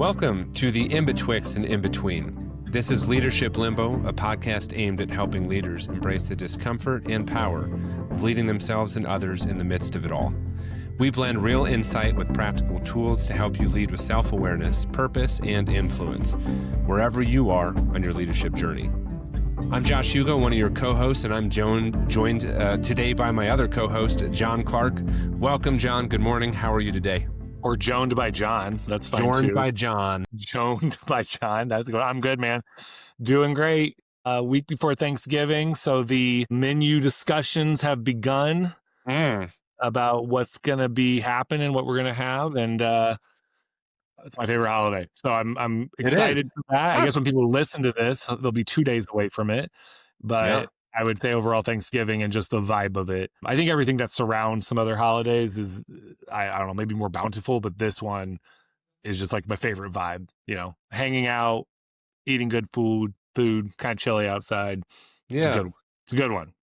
Welcome to the In-Betwixt and In-Between. This is Leadership Limbo, a podcast aimed at helping leaders embrace the discomfort and power of leading themselves and others in the midst of it all. We blend real insight with practical tools to help you lead with self-awareness, purpose, and influence, wherever you are on your leadership journey. I'm Josh Hugo, one of your co-hosts, and I'm joined today by my other co-host, John Clark. Welcome, John. Good morning. How are you today? Or joned by John. That's fine Joined too. by John. Joned by John. That's good. I'm good, man. Doing great. A week before Thanksgiving, so the menu discussions have begun about what's going to be happening, what we're going to have, and it's my favorite holiday. So I'm excited for that. I guess when people listen to this, they'll be 2 days away from it, but. Yeah. I would say overall Thanksgiving and just the vibe of it. I think everything that surrounds some other holidays is, I don't know, maybe more bountiful, but this one is just like my favorite vibe, you know, hanging out, eating good food, kind of chilly outside. Yeah. It's a good one.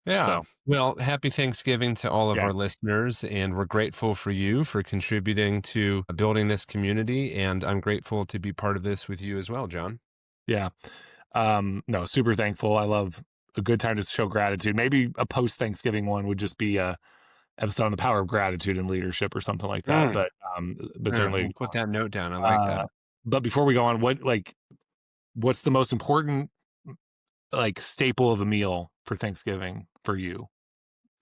Yeah. So. Well, happy Thanksgiving to all of our listeners, and we're grateful for you for contributing to building this community, and I'm grateful to be part of this with you as well, John. Yeah. No, super thankful. I love a good time to show gratitude. Maybe a post-Thanksgiving one would just be a episode on the power of gratitude and leadership or something like that. But certainly we'll put that note down. I like that. But before we go on, what's the most important staple of a meal for Thanksgiving for you?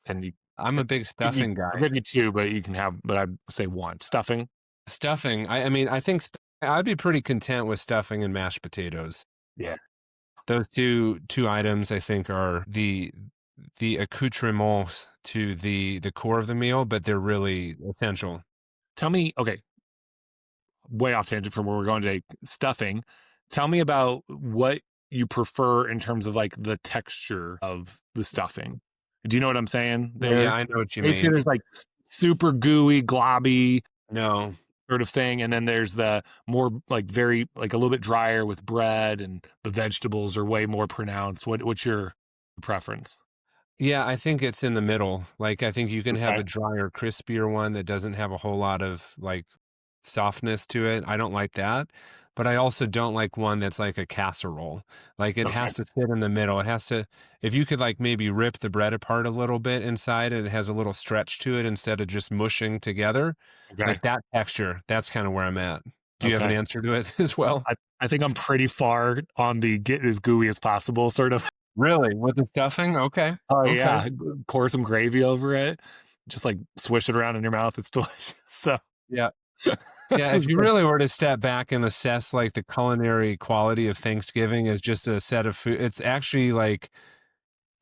And I'm a big stuffing guy. I'll give you two, but you can have, but I'd say one. Stuffing. I mean, I think I'd be pretty content with stuffing and mashed potatoes. Yeah. Those two items, I think, are the accoutrements to the core of the meal, but they're really essential. Tell me, okay, way off tangent from where we're going today, stuffing. Tell me about what you prefer in terms of like the texture of the stuffing. Do you know what I'm saying? Yeah, I know what you mean. There's like super gooey, globby. No. Sort of thing, and then there's the more very a little bit drier with bread, and the vegetables are way more pronounced. What's your preference? Yeah, I think it's in the middle. I think you can have a drier, crispier one that doesn't have a whole lot of softness to it. I don't like that, but I also don't like one that's like a casserole. It has to sit in the middle. It has to, if you could maybe rip the bread apart a little bit inside, and it has a little stretch to it instead of just mushing together. That texture, that's kind of where I'm at. Do you have an answer to it as well? I think I'm pretty far on the get as gooey as possible sort of. Really? With the stuffing? Okay. Oh, yeah. Pour some gravy over it. Just swish it around in your mouth. It's delicious. So yeah. Yeah, if you really were to step back and assess the culinary quality of Thanksgiving as just a set of food, it's actually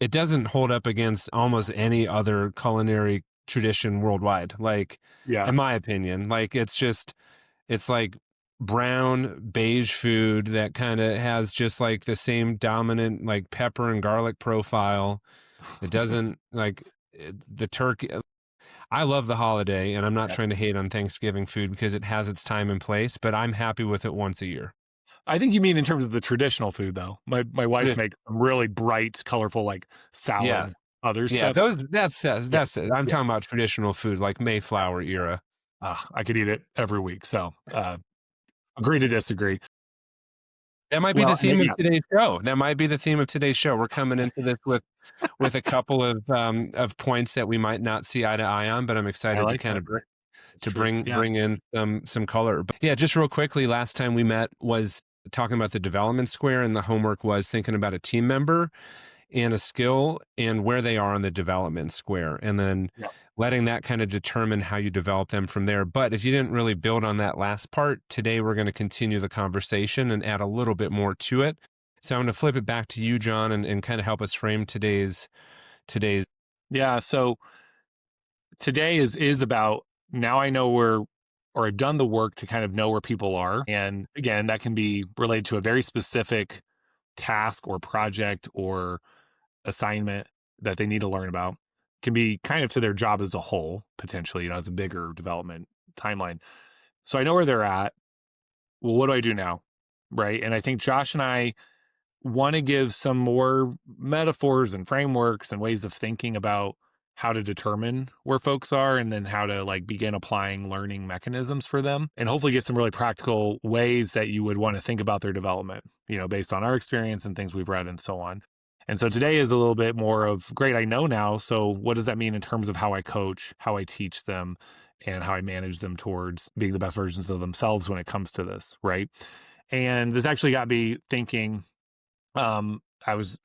it doesn't hold up against almost any other culinary tradition worldwide. In my opinion, it's brown beige food that kind of has just the same dominant pepper and garlic profile. It doesn't the turkey. I love the holiday, and I'm not trying to hate on Thanksgiving food because it has its time and place, but I'm happy with it once a year. I think you mean in terms of the traditional food, though. My wife makes some really bright, colorful salads, other stuff. That's it. I'm talking about traditional food, Mayflower era. I could eat it every week. So agree to disagree. That might be the theme of today's show. That might be the theme of today's show. We're coming into this with a couple of points that we might not see eye to eye on, but I'm excited to kind of bring in some color. But yeah, just real quickly, last time we met was talking about the development square, and the homework was thinking about a team member and a skill and where they are on the development square, and then letting that kind of determine how you develop them from there. But if you didn't really build on that last part, today we're going to continue the conversation and add a little bit more to it. So I'm going to flip it back to you, John, and kind of help us frame today's. Yeah. So today is about, now I know I've done the work to kind of know where people are. And again, that can be related to a very specific task or project or assignment that they need to learn about. It can be kind of to their job as a whole, potentially, as a bigger development timeline. So I know where they're at. Well, what do I do now? Right. And I think Josh and I want to give some more metaphors and frameworks and ways of thinking about how to determine where folks are and then how to like begin applying learning mechanisms for them and hopefully get some really practical ways that you would want to think about their development, based on our experience and things we've read and so on. And so today is a little bit more of great, I know now. So what does that mean in terms of how I coach, how I teach them, and how I manage them towards being the best versions of themselves when it comes to this, right? And this actually got me thinking, I was,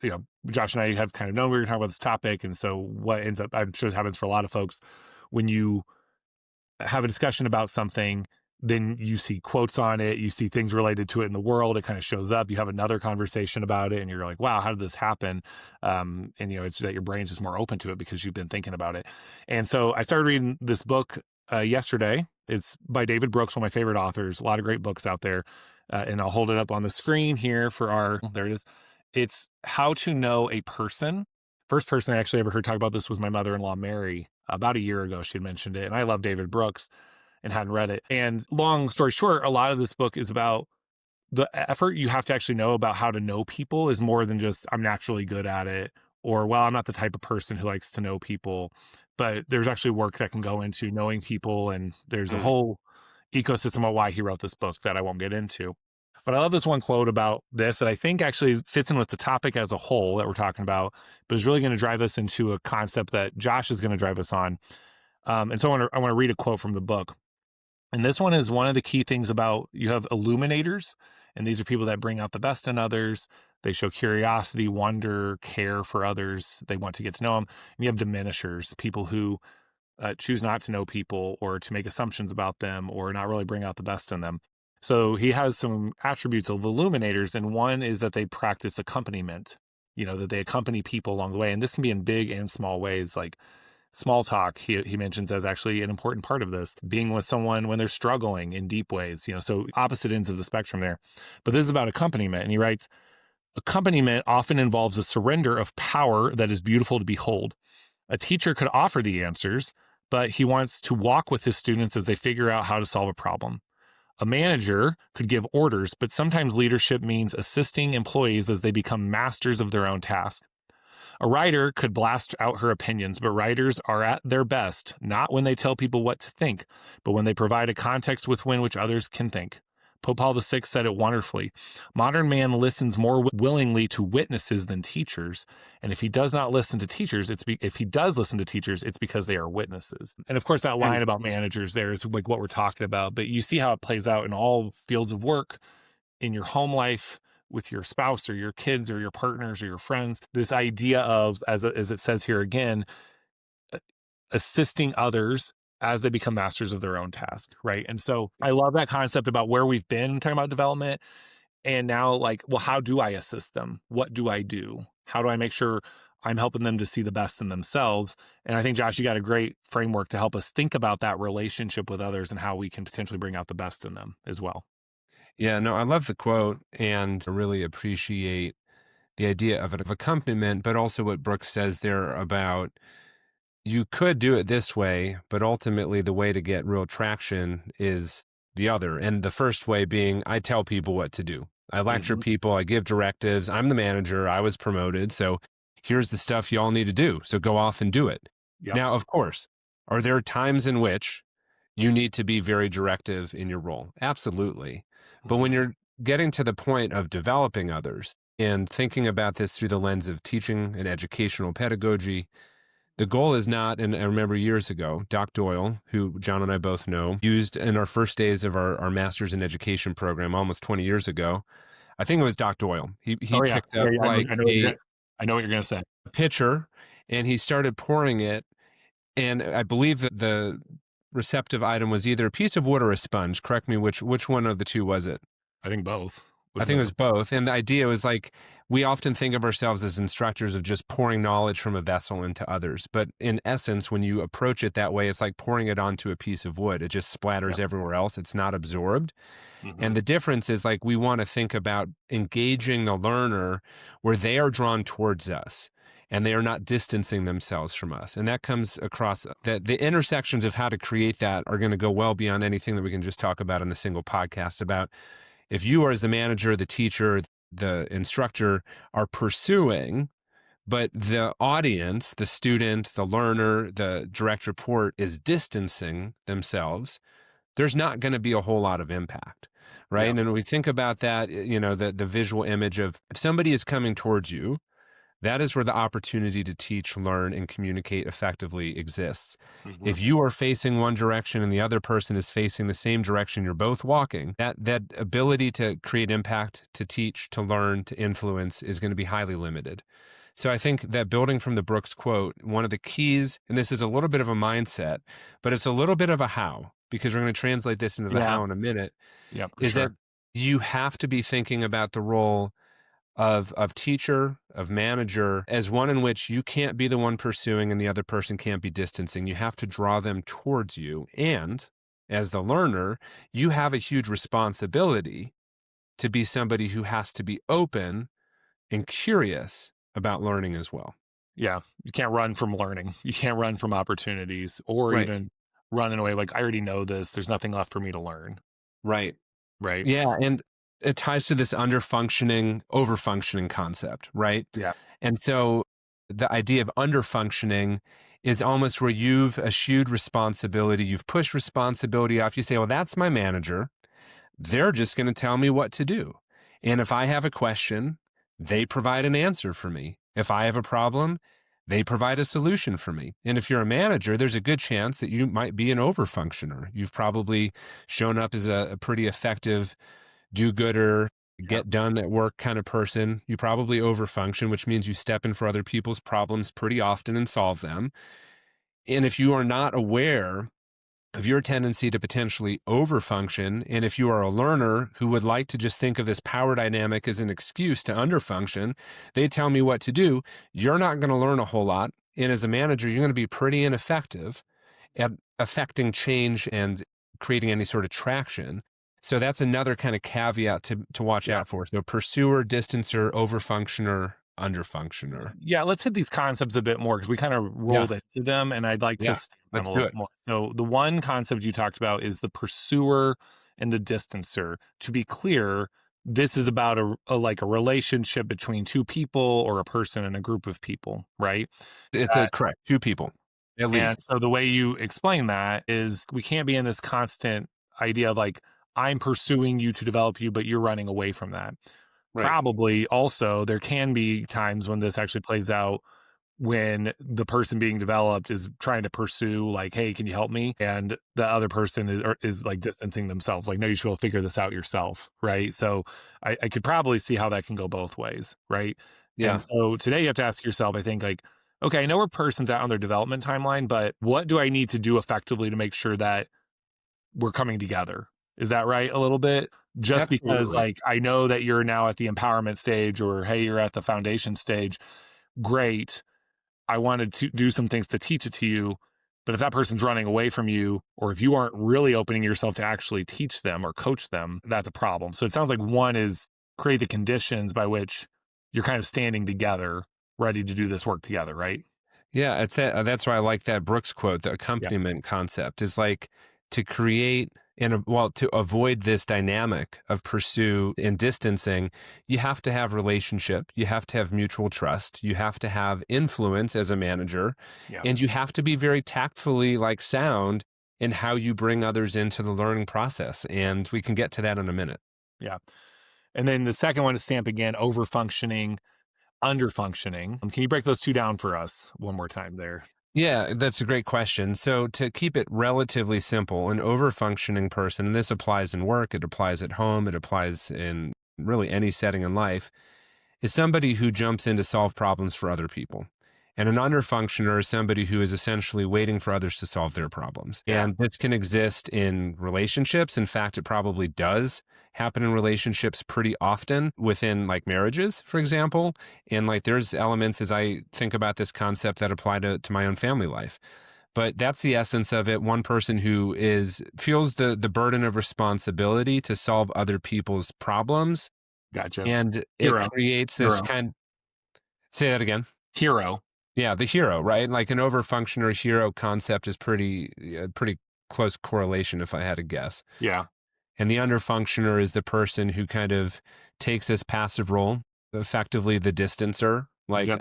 Josh and I have kind of known we were talking about this topic. And so what ends up, I'm sure it happens for a lot of folks, when you have a discussion about something, then you see quotes on it, you see things related to it in the world, it kind of shows up, you have another conversation about it and you're like, wow, how did this happen? And it's that your brain's just more open to it because you've been thinking about it. And so I started reading this book yesterday. It's by David Brooks, one of my favorite authors, a lot of great books out there. And I'll hold it up on the screen here there it is. It's How to Know a Person. First person I actually ever heard talk about this was my mother-in-law, Mary. About a year ago, she had mentioned it. And I love David Brooks and hadn't read it. And long story short, a lot of this book is about the effort you have to actually know about how to know people is more than just, I'm naturally good at it, or, well, I'm not the type of person who likes to know people. But there's actually work that can go into knowing people. And there's a whole ecosystem of why he wrote this book that I won't get into. But I love this one quote about this that I think actually fits in with the topic as a whole that we're talking about, but is really going to drive us into a concept that Josh is going to drive us on. And so I want to read a quote from the book. And this one is one of the key things about, you have illuminators, and these are people that bring out the best in others. They show curiosity, wonder, care for others. They want to get to know them. And you have diminishers, people who choose not to know people or to make assumptions about them or not really bring out the best in them. So he has some attributes of illuminators, and one is that they practice accompaniment, that they accompany people along the way. And this can be in big and small ways, like small talk, he mentions as actually an important part of this, being with someone when they're struggling in deep ways, so opposite ends of the spectrum there. But this is about accompaniment. And he writes, accompaniment often involves a surrender of power that is beautiful to behold. A teacher could offer the answers, but he wants to walk with his students as they figure out how to solve a problem. A manager could give orders, but sometimes leadership means assisting employees as they become masters of their own task. A writer could blast out her opinions, but writers are at their best, not when they tell people what to think, but when they provide a context within which others can think. Pope Paul VI said it wonderfully. Modern man listens more willingly to witnesses than teachers. And if he does not listen to teachers, if he does listen to teachers, it's because they are witnesses. And of course, that line about managers there is like what we're talking about. But you see how it plays out in all fields of work, in your home life, with your spouse or your kids or your partners or your friends. This idea of, as it says here again, assisting others as they become masters of their own task, right? And so I love that concept about where we've been talking about development. And now, like, well, how do I assist them? What do I do? How do I make sure I'm helping them to see the best in themselves? And I think, Josh, you got a great framework to help us think about that relationship with others and how we can potentially bring out the best in them as well. Yeah, no, I love the quote and I really appreciate the idea of accompaniment, but also what Brooks says there about you could do it this way, but ultimately the way to get real traction is the other. And the first way being, I tell people what to do. I lecture people, I give directives. I'm the manager, I was promoted. So here's the stuff y'all need to do. So go off and do it. Yep. Now, of course, are there times in which you need to be very directive in your role? Absolutely. But when you're getting to the point of developing others and thinking about this through the lens of teaching and educational pedagogy, the goal is not, and I remember years ago, Doc Doyle, who John and I both know, used in our first days of our Master's in Education program almost 20 years ago. I think it was Doc Doyle. He picked up like I know what you're going to say. A pitcher, and he started pouring it. And I believe that the receptive item was either a piece of wood or a sponge. Correct me, which one of the two was it? I think both. I think it was both. And the idea was like, we often think of ourselves as instructors of just pouring knowledge from a vessel into others. But in essence, when you approach it that way, it's like pouring it onto a piece of wood. It just splatters everywhere else. It's not absorbed. And the difference is like, we want to think about engaging the learner where they are drawn towards us and they are not distancing themselves from us. And that comes across the intersections of how to create that are going to go well beyond anything that we can just talk about in a single podcast about. If you are, as the manager, the teacher, the instructor, are pursuing but the audience, the student, the learner, the direct report is distancing themselves, there's not going to be a whole lot of impact, right? Yeah. And when we think about that, the visual image of if somebody is coming towards you, that is where the opportunity to teach, learn, and communicate effectively exists. Mm-hmm. If you are facing one direction and the other person is facing the same direction, you're both walking, that ability to create impact, to teach, to learn, to influence is going to be highly limited. So I think that building from the Brooks quote, one of the keys, and this is a little bit of a mindset, but it's a little bit of a how, because we're going to translate this into the Yeah. how in a minute, Yeah, for is that sure. you have to be thinking about the role of teacher, of manager, as one in which you can't be the one pursuing and the other person can't be distancing. You have to draw them towards you. And as the learner, you have a huge responsibility to be somebody who has to be open and curious about learning as well. Yeah. You can't run from learning. You can't run from opportunities or Right. even run in a way like, I already know this. There's nothing left for me to learn. Right. Right. Yeah. And it ties to this underfunctioning, overfunctioning concept, right? Yeah. And so the idea of underfunctioning is almost where you've eschewed responsibility, you've pushed responsibility off. You say, well, that's my manager. They're just going to tell me what to do. And if I have a question, they provide an answer for me. If I have a problem, they provide a solution for me. And if you're a manager, there's a good chance that you might be an overfunctioner. You've probably shown up as a pretty effective do-gooder, Yeah. get done at work kind of person. You probably overfunction, which means you step in for other people's problems pretty often and solve them. And if you are not aware of your tendency to potentially overfunction, and if you are a learner who would like to just think of this power dynamic as an excuse to underfunction, they tell me what to do, you're not going to learn a whole lot. And as a manager, you're going to be pretty ineffective at affecting change and creating any sort of traction. So that's another kind of caveat to watch Yeah. out for. So pursuer, distancer, overfunctioner, underfunctioner. Yeah, let's hit these concepts a bit more because we kind of Yeah. rolled into them and I'd like to Yeah. stamp them Let's a do little it. more. So, the one concept you talked about is the pursuer and the distancer. To be clear, this is about like a relationship between two people or a person and a group of people, right? It's a correct. Two people, at And least. so the way you explain that is we can't be in this constant idea of like, I'm pursuing you to develop you, but you're running away from that. Right. Probably also, there can be times when this actually plays out when the person being developed is trying to pursue, like, hey, can you help me? And the other person is like distancing themselves, like, no, you should be able to figure this out yourself. Right. So I could probably see how that can go both ways. Right. And Yeah. so today you have to ask yourself, I think, like, okay, I know where a person's at on their development timeline, but what do I need to do effectively to make sure that we're coming together? Is that right? A little bit? Just because, Absolutely. like, I know that you're now at the empowerment stage or, hey, you're at the foundation stage. Great. I wanted to do some things to teach it to you. But if that person's running away from you, or if you aren't really opening yourself to actually teach them or coach them, that's a problem. So it sounds like one is create the conditions by which you're kind of standing together, ready to do this work together, right? Yeah, it's that's why I like that Brooks quote, the Yeah. accompaniment concept is like to create and well, to avoid this dynamic of pursue and distancing, you have to have relationship, you have to have mutual trust, you have to have influence as a manager, Yeah. and you have to be very tactfully like sound in how you bring others into the learning process. And we can get to that in a minute. Yeah. And then the second one is stamp again, over functioning, under functioning. Can you break those two down for us one more time there? Yeah, that's a great question. So to keep it relatively simple, an over-functioning person, and this applies in work, it applies at home, it applies in really any setting in life, is somebody who jumps in to solve problems for other people. And an under-functioner is somebody who is essentially waiting for others to solve their problems. Yeah. And this can exist in relationships. In fact, it probably does happen in relationships pretty often within like marriages, for example. And like there's elements as I think about this concept that apply to my own family life. But that's the essence of it. One person who feels the burden of responsibility to solve other people's problems. Gotcha. And it Hero. creates this Hero. kind. Say that again. Hero. Yeah, the hero, right? Like an overfunctioner hero concept is pretty close correlation if I had to guess. Yeah. And the underfunctioner is the person who kind of takes this passive role, effectively the distancer, Like, you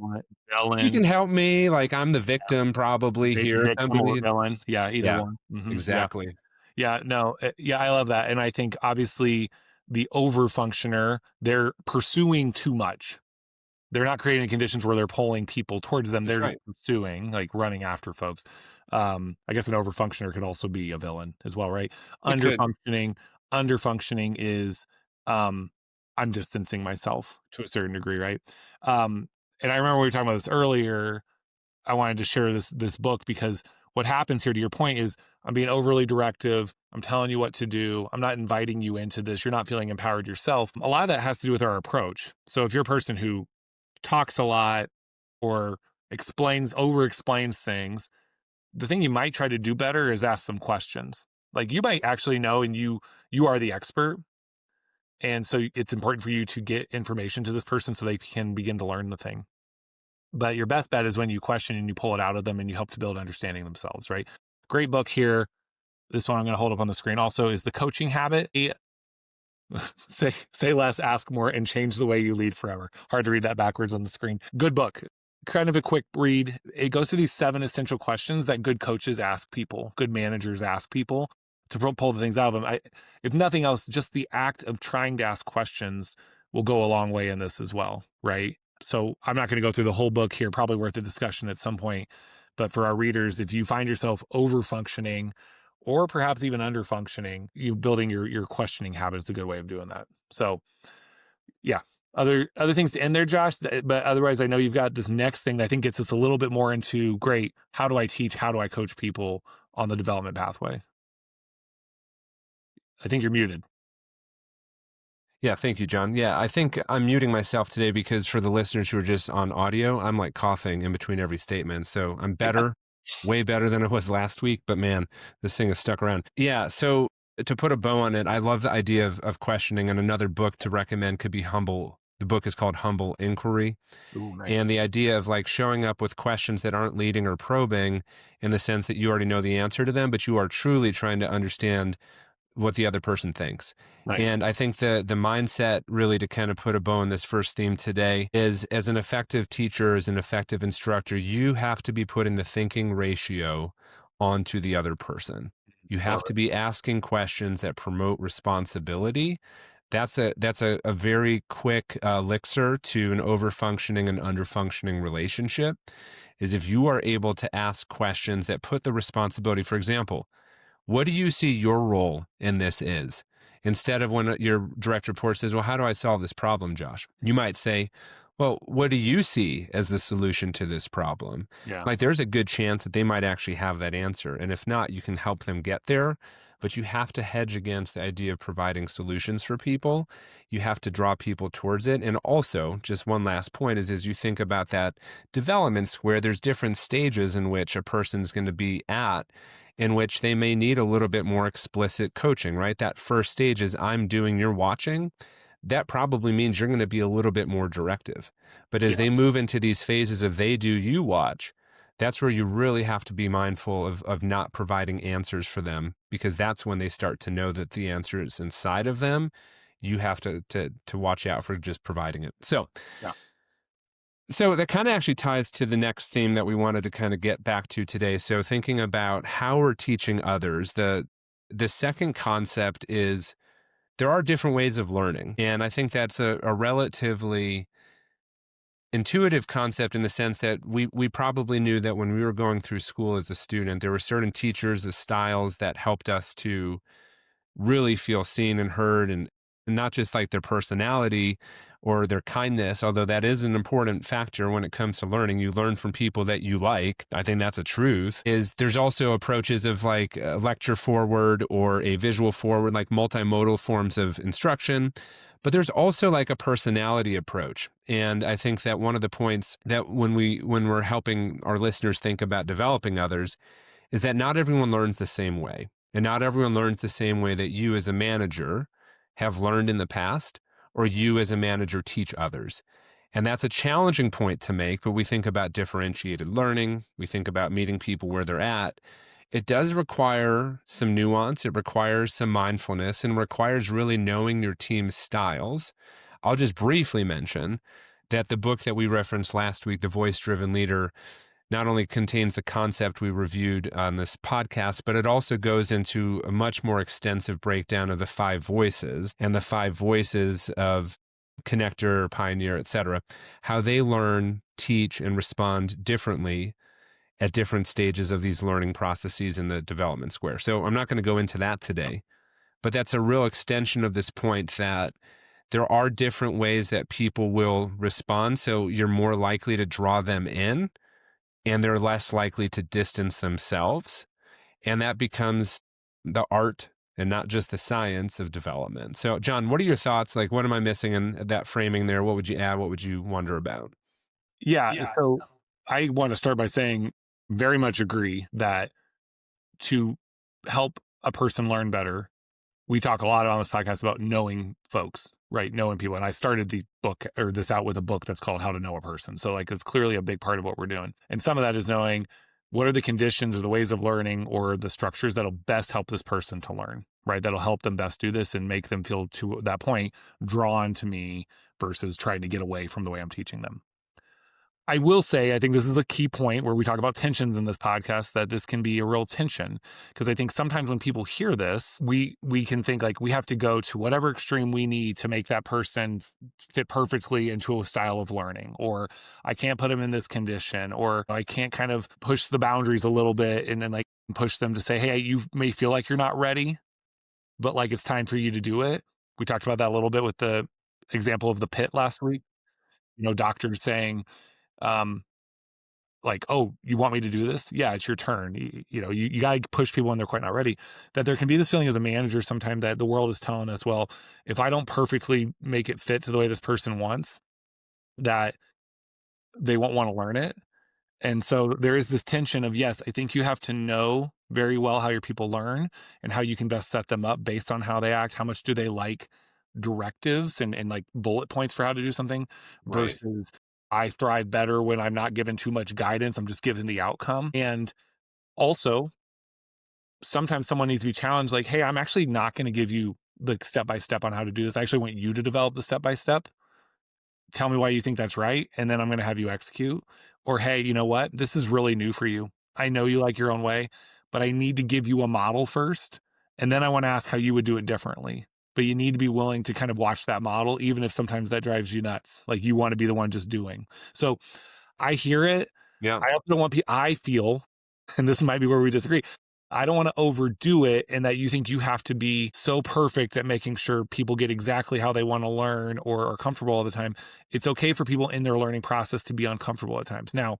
villain, can help me. Like, I'm the victim probably here. victim or Somebody, villain. Yeah, either yeah, one. Yeah. exactly. Yeah, no, yeah, I love that. And I think obviously the over functioner, they're pursuing too much. They're not creating conditions where they're pulling people towards them. That's They're just right. pursuing, like running after folks. I guess an over functioner could also be a villain as well, right? It could. Under functioning is I'm distancing myself to a certain degree, right? And I remember we were talking about this earlier. I wanted to share this book because what happens here, to your point, is I'm being overly directive. I'm telling you what to do. I'm not inviting you into this. You're not feeling empowered yourself. A lot of that has to do with our approach. So if you're a person who talks a lot or over explains things, the thing you might try to do better is ask some questions. Like you might actually know and you are the expert. And so it's important for you to get information to this person so they can begin to learn the thing. But your best bet is when you question and you pull it out of them and you help to build understanding themselves, right? Great book here. This one I'm going to hold up on the screen also is The Coaching Habit. Say less, ask more, and change the way you lead forever. Hard to read that backwards on the screen. Good book. Kind of a quick read. It goes through these 7 essential questions that good coaches ask people, good managers ask people to pull the things out of them. If nothing else, just the act of trying to ask questions will go a long way in this as well, right? So I'm not going to go through the whole book here, probably worth a discussion at some point. But for our readers, if you find yourself over functioning or perhaps even under functioning, you building your questioning habit is a good way of doing that. So yeah, other things to end there, Josh, but otherwise I know you've got this next thing that I think gets us a little bit more into great. How do I teach? How do I coach people on the development pathway? I think you're muted. Yeah, thank you, John. Yeah, I think I'm muting myself today because for the listeners who are just on audio, I'm like coughing in between every statement. So I'm better, way better than I was last week. But man, this thing is stuck around. Yeah, so to put a bow on it, I love the idea of questioning. And another book to recommend could be Humble. The book is called Humble Inquiry. Ooh, nice. And the idea of like showing up with questions that aren't leading or probing in the sense that you already know the answer to them, but you are truly trying to understand what the other person thinks. Nice. And I think the mindset really to kind of put a bow on this first theme today is as an effective teacher, as an effective instructor, you have to be putting the thinking ratio onto the other person. You have to be asking questions that promote responsibility. That's a very quick elixir to an over-functioning and under-functioning relationship, is if you are able to ask questions that put the responsibility, for example, what do you see your role in this is? Instead of when your direct report says, well, how do I solve this problem, Josh? You might say, well, what do you see as the solution to this problem? Yeah. Like there's a good chance that they might actually have that answer. And if not, you can help them get there. But you have to hedge against the idea of providing solutions for people. You have to draw people towards it. And also, just one last point is as you think about that development square, there's different stages in which a person's going to be at in which they may need a little bit more explicit coaching, right? That first stage is I'm doing, you're watching. That probably means you're going to be a little bit more directive. But as they move into these phases of they do, you watch, that's where you really have to be mindful of not providing answers for them, because that's when they start to know that the answer is inside of them. You have to watch out for just providing it. So, yeah. So that kind of actually ties to the next theme that we wanted to kind of get back to today. So thinking about how we're teaching others, the second concept is there are different ways of learning. And I think that's a relatively intuitive concept in the sense that we probably knew that when we were going through school as a student, there were certain teachers, the styles that helped us to really feel seen and heard, and not just like their personality or their kindness, although that is an important factor when it comes to learning. You learn from people that you like. I think that's a truth. Is there's also approaches of like a lecture forward or a visual forward, like multimodal forms of instruction. But there's also like a personality approach. And I think that one of the points that when we're helping our listeners think about developing others is that not everyone learns the same way. And not everyone learns the same way that you as a manager have learned in the past, or you as a manager teach others. And that's a challenging point to make, but we think about differentiated learning. We think about meeting people where they're at. It does require some nuance. It requires some mindfulness and requires really knowing your team's styles. I'll just briefly mention that the book that we referenced last week, The Voice-Driven Leader, not only contains the concept we reviewed on this podcast, but it also goes into a much more extensive breakdown of the 5 voices and the 5 voices of connector, pioneer, etc., how they learn, teach, and respond differently at different stages of these learning processes in the development square. So I'm not going to go into that today, but that's a real extension of this point that there are different ways that people will respond. So you're more likely to draw them in and they're less likely to distance themselves. And that becomes the art and not just the science of development. So, John, what are your thoughts? Like, what am I missing in that framing there? What would you add? What would you wonder about? Yeah. So I want to start by saying very much agree that to help a person learn better, we talk a lot on this podcast about knowing folks, right? Knowing people. And I started the book or this out with a book that's called How to Know a Person. So like, it's clearly a big part of what we're doing. And some of that is knowing what are the conditions or the ways of learning or the structures that'll best help this person to learn, right? That'll help them best do this and make them feel, to that point, drawn to me versus trying to get away from the way I'm teaching them. I will say, I think this is a key point where we talk about tensions in this podcast, that this can be a real tension. Because I think sometimes when people hear this, we can think like we have to go to whatever extreme we need to make that person fit perfectly into a style of learning, or I can't put them in this condition, or I can't kind of push the boundaries a little bit and then like push them to say, hey, you may feel like you're not ready, but like it's time for you to do it. We talked about that a little bit with the example of the pit last week. Doctors saying, like, oh, you want me to do this? Yeah, it's your turn. You got to push people when they're quite not ready. That there can be this feeling as a manager sometimes that the world is telling us, well, if I don't perfectly make it fit to the way this person wants, that they won't want to learn it. And so there is this tension of, yes, I think you have to know very well how your people learn and how you can best set them up based on how they act. How much do they like directives and like bullet points for how to do something versus I thrive better when I'm not given too much guidance. I'm just given the outcome. And also, sometimes someone needs to be challenged like, hey, I'm actually not going to give you the step by step on how to do this. I actually want you to develop the step by step. Tell me why you think that's right. And then I'm going to have you execute. Or, hey, you know what? This is really new for you. I know you like your own way, but I need to give you a model first. And then I want to ask how you would do it differently. But you need to be willing to kind of watch that model, even if sometimes that drives you nuts. Like you want to be the one just doing. So I hear it. Yeah. I also don't want people, I feel, and this might be where we disagree. I don't want to overdo it and that you think you have to be so perfect at making sure people get exactly how they want to learn or are comfortable all the time. It's okay for people in their learning process to be uncomfortable at times. Now,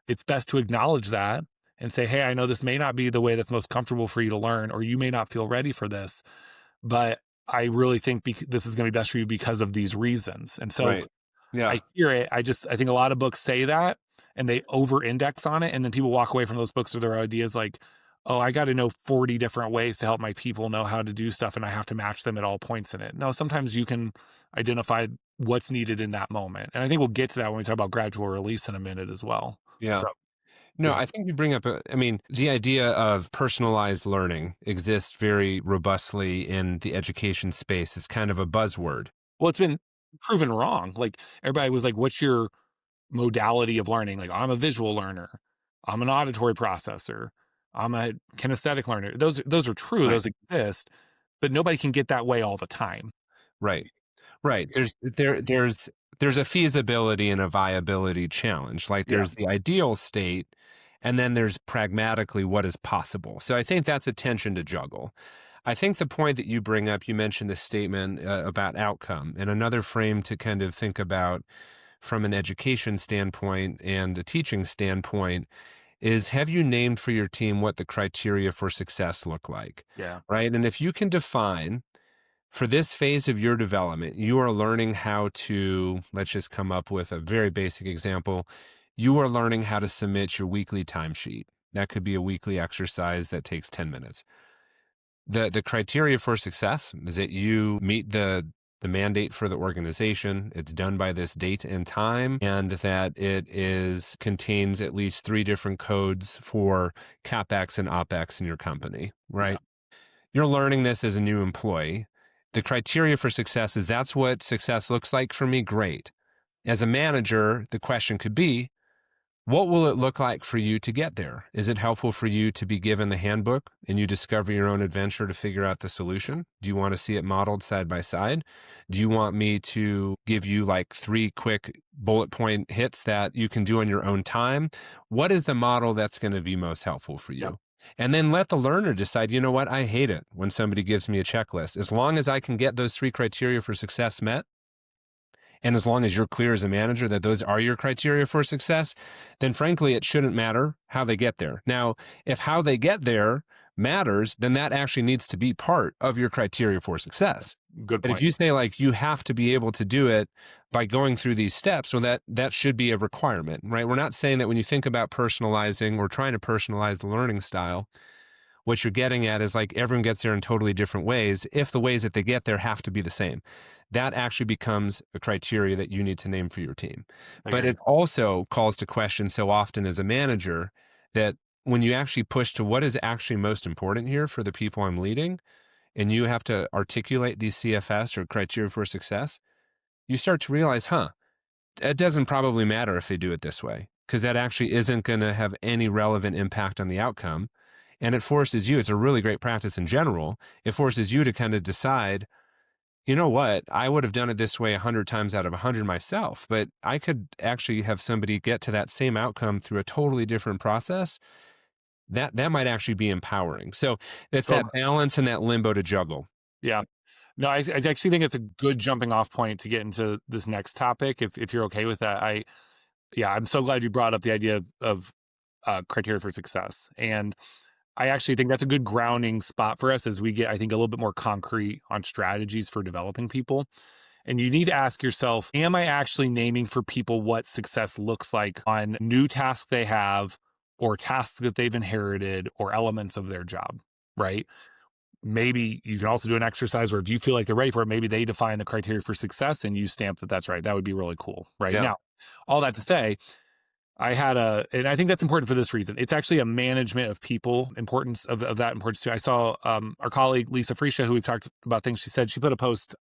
it's best to acknowledge that and say, hey, I know this may not be the way that's most comfortable for you to learn, or you may not feel ready for this, but I really think this is going to be best for you because of these reasons. And so I hear it. I think a lot of books say that and they over index on it. And then people walk away from those books or their ideas like, oh, I got to know 40 different ways to help my people know how to do stuff. And I have to match them at all points in it. No, sometimes you can identify what's needed in that moment. And I think we'll get to that when we talk about gradual release in a minute as well. Yeah. So, no, I think you bring up, the idea of personalized learning exists very robustly in the education space. It's kind of a buzzword. Well, it's been proven wrong. Like everybody was like, what's your modality of learning? Like, I'm a visual learner. I'm an auditory processor. I'm a kinesthetic learner. Those are true. Right. Those exist, but nobody can get that way all the time. Right. There's a feasibility and a viability challenge. Like there's the ideal state, and then there's pragmatically what is possible. So I think that's a tension to juggle. I think the point that you bring up, you mentioned the statement about outcome, and another frame to kind of think about from an education standpoint and a teaching standpoint is, have you named for your team what the criteria for success look like? Yeah. Right. And if you can define for this phase of your development, you are learning how to, let's just come up with a very basic example. You are learning how to submit your weekly timesheet. That could be a weekly exercise that takes 10 minutes. The criteria for success is that you meet the mandate for the organization, it's done by this date and time, and that it contains at least 3 different codes for CapEx and OpEx in your company, right? Yeah. You're learning this as a new employee. The criteria for success is that's what success looks like for me, great. As a manager, the question could be, what will it look like for you to get there? Is it helpful for you to be given the handbook and you discover your own adventure to figure out the solution? Do you want to see it modeled side by side? Do you want me to give you like 3 quick bullet point hits that you can do on your own time? What is the model that's going to be most helpful for Yep. you? And then let the learner decide, you know what? I hate it when somebody gives me a checklist. As long as I can get those 3 criteria for success met, and as long as you're clear as a manager that those are your criteria for success, then frankly, it shouldn't matter how they get there. Now, if how they get there matters, then that actually needs to be part of your criteria for success. Good But if point. you say like you have to be able to do it by going through these steps, well, that should be a requirement, right? We're not saying that when you think about personalizing or trying to personalize the learning style, what you're getting at is like everyone gets there in totally different ways if the ways that they get there have to be the same. That actually becomes a criteria that you need to name for your team. But Agreed. it also calls to question so often as a manager that when you actually push to what is actually most important here for the people I'm leading, and you have to articulate these CFS or criteria for success, you start to realize, it doesn't probably matter if they do it this way, because that actually isn't going to have any relevant impact on the outcome. And it forces you, it's a really great practice in general. It forces you to kind of decide, you know what, I would have done it this way 100 times out of 100 myself, but I could actually have somebody get to that same outcome through a totally different process. That might actually be empowering. So it's So that balance and that limbo to juggle. yeah. No, I actually think it's a good jumping off point to get into this next topic. If you're okay with that, I'm so glad you brought up the idea of criteria for success. And I actually think that's a good grounding spot for us as we get, I think, a little bit more concrete on strategies for developing people. And you need to ask yourself, am I actually naming for people what success looks like on new tasks they have or tasks that they've inherited or elements of their job, right? Maybe you can also do an exercise where if you feel like they're ready for it, maybe they define the criteria for success and you stamp that that's right. That would be really cool, right? Yeah. Now, all that to say, and I think that's important for this reason. It's actually a management of people importance of that importance too. I saw our colleague, Lisa Freesia, who we've talked about things. She said she put a post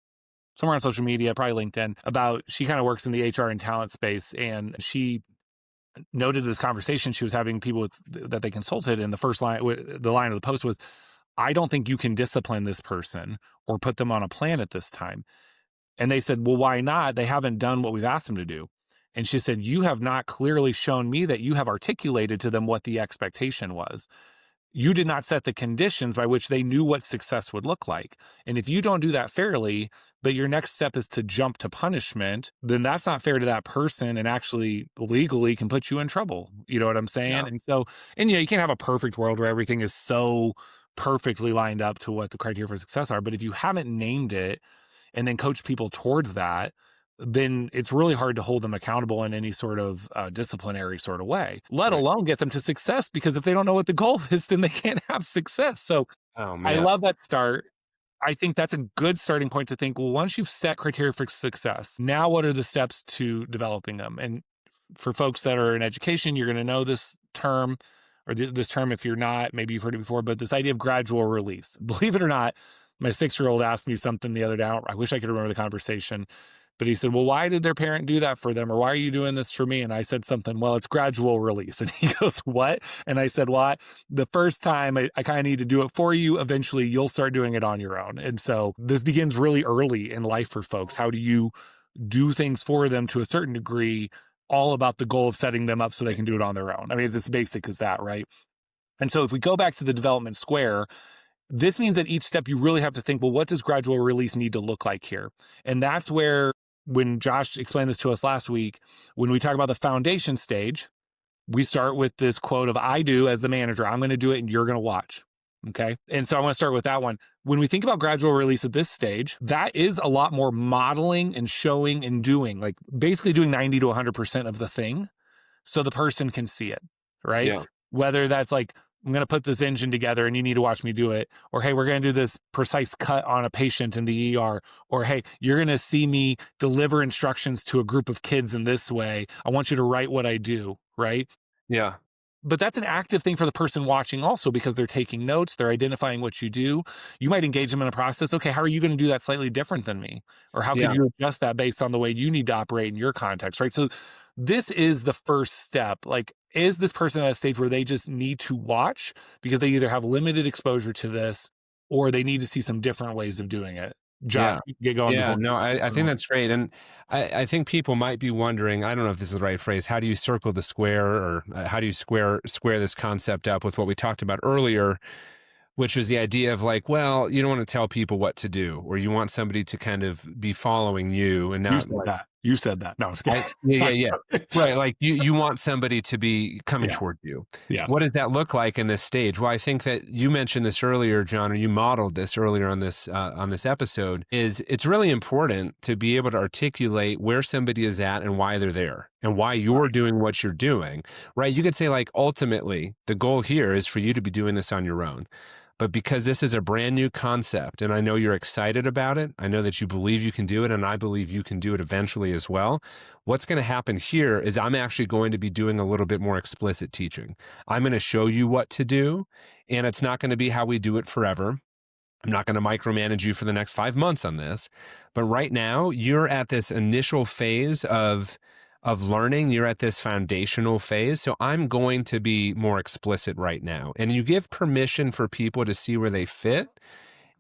somewhere on social media, probably LinkedIn, about she kind of works in the HR and talent space. And she noted this conversation she was having people with that they consulted. And the line of the post was, I don't think you can discipline this person or put them on a plan at this time. And they said, well, why not? They haven't done what we've asked them to do. And she said, you have not clearly shown me that you have articulated to them what the expectation was. You did not set the conditions by which they knew what success would look like. And if you don't do that fairly, but your next step is to jump to punishment, then that's not fair to that person and actually legally can put you in trouble. You know what I'm saying? Yeah. And you can't have a perfect world where everything is so perfectly lined up to what the criteria for success are. But if you haven't named it and then coach people towards that, then it's really hard to hold them accountable in any sort of disciplinary sort of way, let Right. alone get them to success, because if they don't know what the goal is, then they can't have success. So Oh I man. love that start. I think that's a good starting point to think, well, once you've set criteria for success, now what are the steps to developing them? And for folks that are in education, you're going to know this term or this term. If you're not, maybe you've heard it before, but this idea of gradual release. Believe it or not, my 6-year-old asked me something the other day. I wish I could remember the conversation, but he said, well, why did their parent do that for them? Or why are you doing this for me? And I said something, well, it's gradual release. And he goes, what? And I said, well, the first time I kind of need to do it for you. Eventually you'll start doing it on your own. And so this begins really early in life for folks. How do you do things for them to a certain degree, all about the goal of setting them up so they can do it on their own? I mean, it's as basic as that, right? And so if we go back to the development square, this means at each step, you really have to think, well, what does gradual release need to look like here? And that's where, when Josh explained this to us last week, when we talk about the foundation stage, we start with this quote of, I do as the manager, I'm going to do it and you're going to watch. Okay. And so I want to start with that one. When we think about gradual release at this stage, that is a lot more modeling and showing and doing, like basically doing 90 to 100% of the thing so the person can see it, right? Yeah. Whether that's like, I'm going to put this engine together and you need to watch me do it. Or, hey, we're going to do this precise cut on a patient in the ER. Or, hey, you're going to see me deliver instructions to a group of kids in this way. I want you to write what I do, right? Yeah. but that's an active thing for the person watching also, because they're taking notes, they're identifying what you do. You might engage them in a process. Okay, how are you going to do that slightly different than me? Or how could Yeah. you adjust that based on the way you need to operate in your context, right? So this is the first step. Like, is this person at a stage where they just need to watch because they either have limited exposure to this or they need to see some different ways of doing it? Josh, Yeah. you can get going Yeah, before. no, I think that's great, and I think people might be wondering, I don't know if this is the right phrase, how do you circle the square, or how do you square this concept up with what we talked about earlier, which was the idea of like, well, you don't want to tell people what to do, or you want somebody to kind of be following you and You not said like, that. You said that. No, I'm just kidding. yeah. Right, like you want somebody to be coming Yeah. toward you. Yeah. What does that look like in this stage? Well, I think that you mentioned this earlier, John, or you modeled this earlier on this episode, is it's really important to be able to articulate where somebody is at and why they're there and why you're doing what you're doing, right? You could say like, ultimately, the goal here is for you to be doing this on your own. But because this is a brand new concept and I know you're excited about it, I know that you believe you can do it, and I believe you can do it eventually as well. What's going to happen here is I'm actually going to be doing a little bit more explicit teaching. I'm going to show you what to do, and it's not going to be how we do it forever. I'm not going to micromanage you for the next 5 months on this. But right now, you're at this initial phase of learning. You're at this foundational phase. So I'm going to be more explicit right now. And you give permission for people to see where they fit.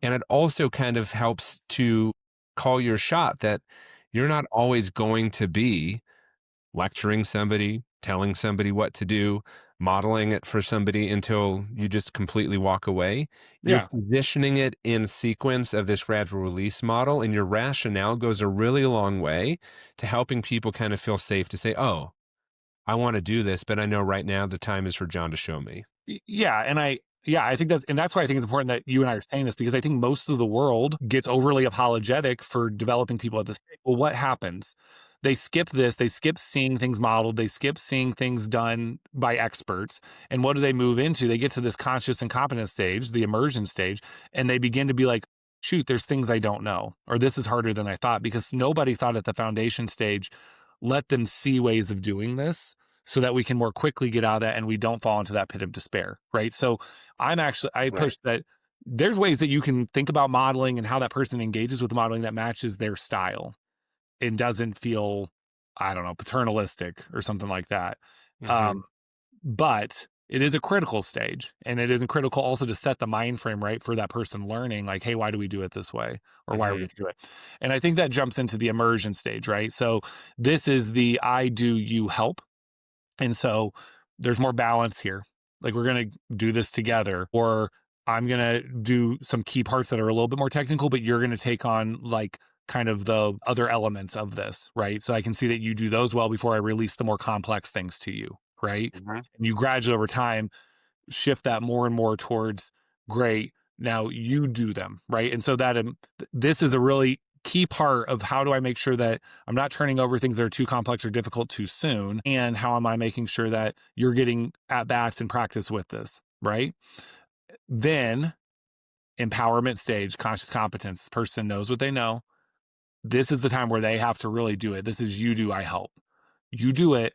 And it also kind of helps to call your shot that you're not always going to be lecturing somebody, telling somebody what to do, modeling it for somebody until you just completely walk away. You're Yeah. positioning it in sequence of this gradual release model, and your rationale goes a really long way to helping people kind of feel safe to say, oh, I want to do this, but I know right now the time is for John to show me. Yeah, I think that's why I think it's important that you and I are saying this, because I think most of the world gets overly apologetic for developing people at this stage. Well, what happens? They skip this, they skip seeing things modeled, they skip seeing things done by experts. And what do they move into? They get to this conscious and competent stage, the immersion stage, and they begin to be like, shoot, there's things I don't know, or this is harder than I thought, because nobody thought at the foundation stage, let them see ways of doing this so that we can more quickly get out of that and we don't fall into that pit of despair, right? So I Right. push that there's ways that you can think about modeling and how that person engages with modeling that matches their style and doesn't feel, I don't know, paternalistic or something like that. Hmm. Um, but it is a critical stage, and it isn't critical also to set the mind frame right for that person learning, like, hey, why do we do it this way? Or why are we Hmm. going to do it? And I think that jumps into the immersion stage, right? So this is the I do, you help. And so there's more balance here. Like, we're going to do this together, or I'm going to do some key parts that are a little bit more technical, but you're going to take on like kind of the other elements of this, right? So I can see that you do those well before I release the more complex things to you, right? Hmm. And you gradually over time shift that more and more towards, great, now you do them, right? And so that this is a really key part of how do I make sure that I'm not turning over things that are too complex or difficult too soon, and how am I making sure that you're getting at bats and practice with this, right? Then empowerment stage, conscious competence. This person knows what they know. This is the time where they have to really do it. This is you do, I help. You do it.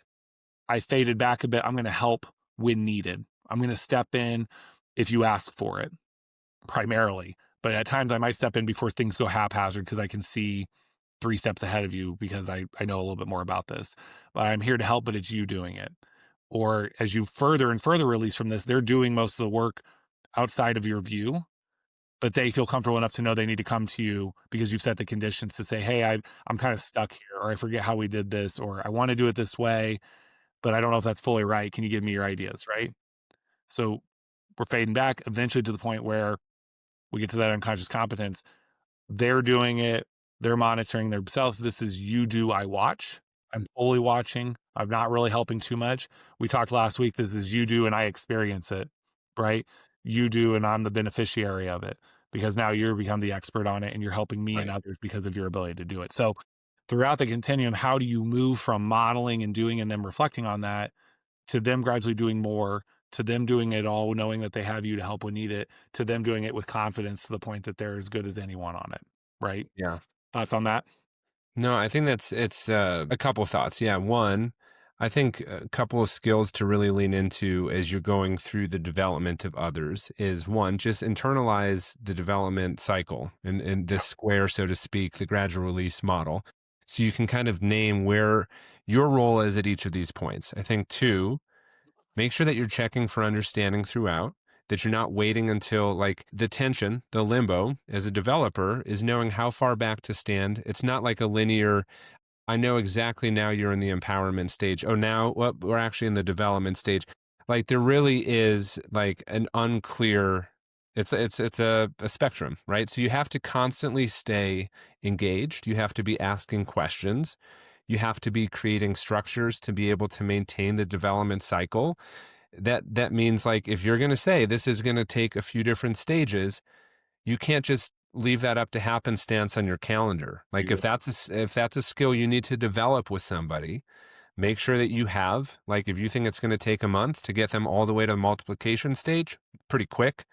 I faded back a bit. I'm going to help when needed. I'm going to step in if you ask for it, primarily. But at times I might step in before things go haphazard because I can see 3 steps ahead of you because I know a little bit more about this. But I'm here to help, but it's you doing it. Or as you further and further release from this, they're doing most of the work outside of your view, but they feel comfortable enough to know they need to come to you because you've set the conditions to say, hey, I'm kind of stuck here, or I forget how we did this, or I want to do it this way, but I don't know if that's fully right. Can you give me your ideas? Right. So we're fading back eventually to the point where we get to that unconscious competence. They're doing it. They're monitoring themselves. This is you do, I watch. I'm fully watching. I'm not really helping too much. We talked last week. This is you do, and I experience it, right? You do, and I'm the beneficiary of it because now you're become the expert on it and you're helping me and Right. others because of your ability to do it. So throughout the continuum, how do you move from modeling and doing and then reflecting on that to them gradually doing more, to them doing it all, knowing that they have you to help when need it, to them doing it with confidence to the point that they're as good as anyone on it, right? Yeah. Thoughts on that? No, I think it's a couple thoughts. Yeah. One, I think a couple of skills to really lean into as you're going through the development of others is one, just internalize the development cycle and this square, so to speak, the gradual release model. So you can kind of name where your role is at each of these points. I think two, make sure that you're checking for understanding throughout, that you're not waiting until like the tension, the limbo as a developer is knowing how far back to stand. It's not like a linear, I know exactly now you're in the empowerment stage. Oh, now well, we're actually in the development stage. Like there really is like an unclear, it's a spectrum, right? So you have to constantly stay engaged. You have to be asking questions. You have to be creating structures to be able to maintain the development cycle. That means like if you're going to say this is going to take a few different stages, you can't just leave that up to happenstance on your calendar. Like if that's a skill you need to develop with somebody, make sure that you have, like if you think it's going to take a month to get them all the way to the multiplication stage, pretty quick,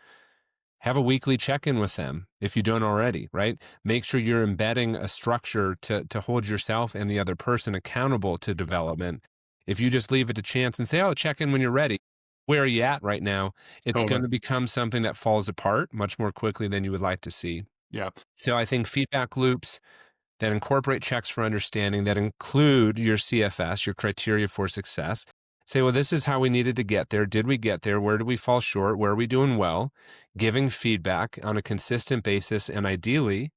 have a weekly check-in with them if you don't already, right? Make sure you're embedding a structure to hold yourself and the other person accountable to development. If you just leave it to chance and say, oh, check in when you're ready, where are you at right now? It's going to become something that falls apart much more quickly than you would like to see. Yeah. So I think feedback loops that incorporate checks for understanding, that include your CFS, your criteria for success. Say, well, this is how we needed to get there. Did we get there? Where did we fall short? Where are we doing well? Giving feedback on a consistent basis and ideally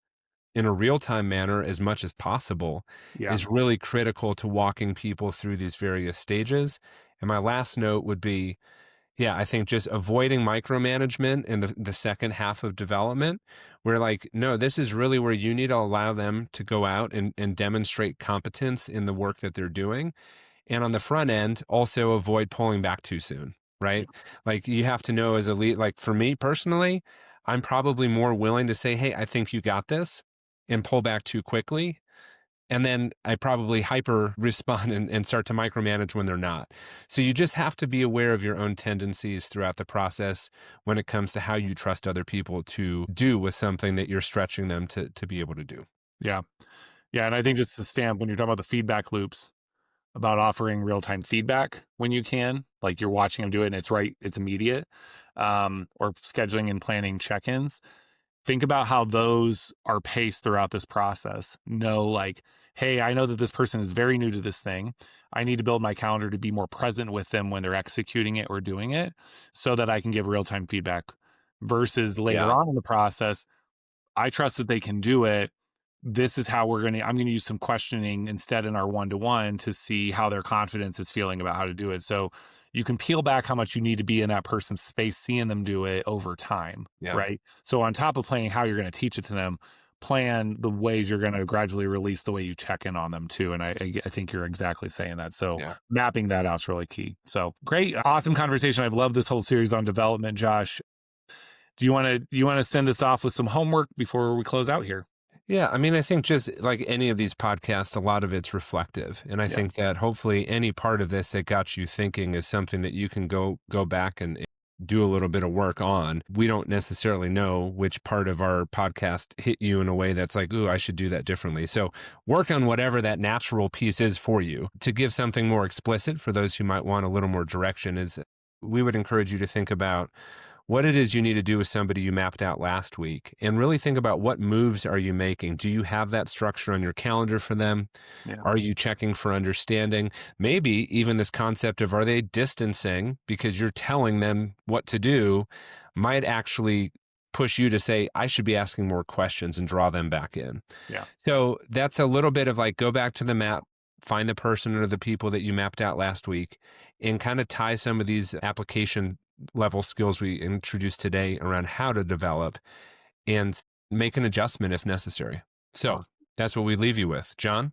in a real-time manner as much as possible is really critical to walking people through these various stages. And my last note would be, yeah, I think just avoiding micromanagement in the second half of development, where like, no, this is really where you need to allow them to go out and demonstrate competence in the work that they're doing. And on the front end, also avoid pulling back too soon, right? Like you have to know as a lead, like for me personally, I'm probably more willing to say, hey, I think you got this and pull back too quickly. And then I probably hyper respond and start to micromanage when they're not. So you just have to be aware of your own tendencies throughout the process when it comes to how you trust other people to do with something that you're stretching them to be able to do. Yeah. Yeah. And I think just to stamp when you're talking about the feedback loops, about offering real-time feedback when you can, like you're watching them do it and it's immediate, or scheduling and planning check-ins. Think about how those are paced throughout this process. Know like, hey, I know that this person is very new to this thing. I need to build my calendar to be more present with them when they're executing it or doing it so that I can give real-time feedback versus later on in the process. I trust that they can do it. This is how I'm going to use some questioning instead in our one-to-one to see how their confidence is feeling about how to do it. So you can peel back how much you need to be in that person's space, seeing them do it over time. Right. So on top of planning how you're going to teach it to them, plan the ways you're going to gradually release the way you check in on them too. And I think you're exactly saying that. So mapping that out is really key. So great. Awesome conversation. I've loved this whole series on development, Josh. Do you want to send us off with some homework before we close out here? Yeah, I mean, I think just like any of these podcasts, a lot of it's reflective. And I think that hopefully any part of this that got you thinking is something that you can go back and do a little bit of work on. We don't necessarily know which part of our podcast hit you in a way that's like, ooh, I should do that differently. So work on whatever that natural piece is for you. To give something more explicit for those who might want a little more direction is we would encourage you to think about what it is you need to do with somebody you mapped out last week and really think about what moves are you making. Do you have that structure on your calendar for them? Are you checking for understanding? Maybe even this concept of are they distancing because you're telling them what to do might actually push you to say, I should be asking more questions and draw them back in. So that's a little bit of like, go back to the map, find the person or the people that you mapped out last week and kind of tie some of these application level skills we introduced today around how to develop and make an adjustment if necessary. So that's what we leave you with. John?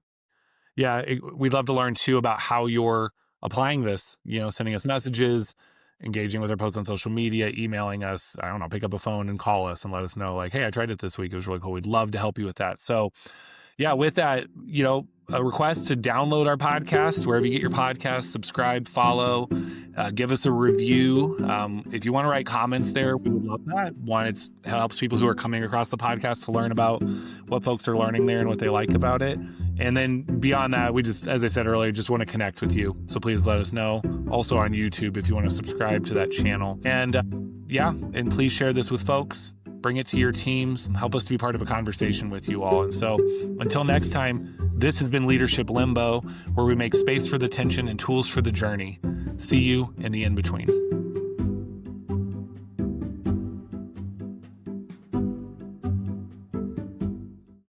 Yeah, we'd love to learn too about how you're applying this, sending us messages, engaging with our posts on social media, emailing us, I don't know, pick up a phone and call us and let us know like, hey, I tried it this week. It was really cool. We'd love to help you with that. So yeah, with that, a request to download our podcast, wherever you get your podcasts, subscribe, follow, Give us a review. If you want to write comments there, we would love that. One, it helps people who are coming across the podcast to learn about what folks are learning there and what they like about it. And then beyond that, we just, as I said earlier, just want to connect with you. So please let us know. Also on YouTube, if you want to subscribe to that channel. And and please share this with folks. Bring it to your teams. Help us to be part of a conversation with you all. And so until next time, this has been Leadership Limbo, where we make space for the tension and tools for the journey. See you in the in-between.